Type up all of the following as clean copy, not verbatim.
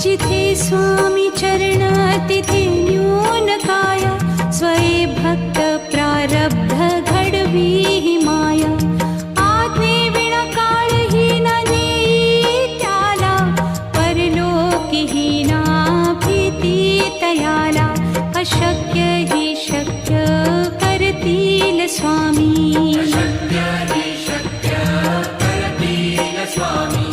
जिथे स्वामी चरण तिथे न्यून काय, स्वये भक्त प्रारब्ध घडवी ही माया. आज्ञे विना काळही न नेई त्याला, परलोकी ही ना भीती तयाला. अशक्य ही शक्य करतील स्वामी. अशक्य हि शक्य करतील स्वामी.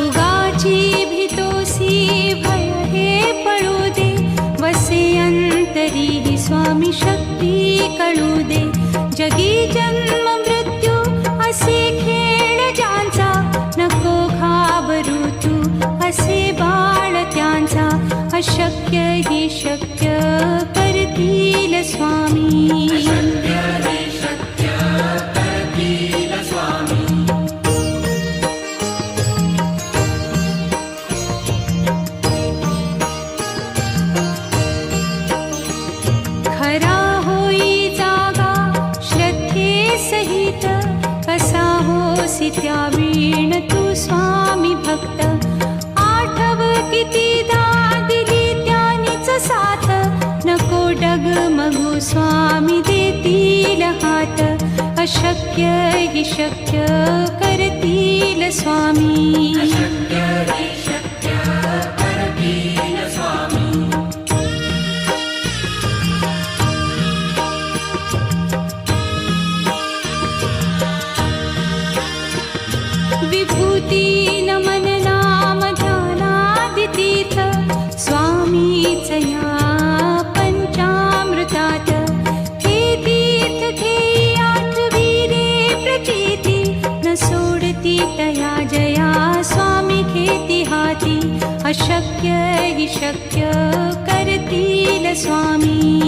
उगाची भीतोसी भय हे पळू दे, वसे अंतरी ही स्वामी शक्ती कळू दे. जगी जन्म मृत्यू असे खेळ ज्यांचा, नको घाबरू तू असे बाळ त्यांचा. अशक्य ही शक्य करतील स्वामी. अशक्य हि शक्य करतील स्वामी. खरा होई जागा श्रद्धे सहित, कसा होसी त्या वीण तू स्वामी भक्त. आठव कितीदा दिली त्यानीच साथ, नको डगमगू स्वामी देतील हात. अशक्य हि शक्य करतील स्वामी. अशक्य हि शक्य करतील स्वामी. विभूती नमन नाम ध्यानादि तीर्थ, स्वामीच या पंचामृतात. हे तीर्थ घेई आठविले प्रचिती, न सोडती तया जया स्वामी घेती हाती. अशक्य हि शक्य करतील स्वामी.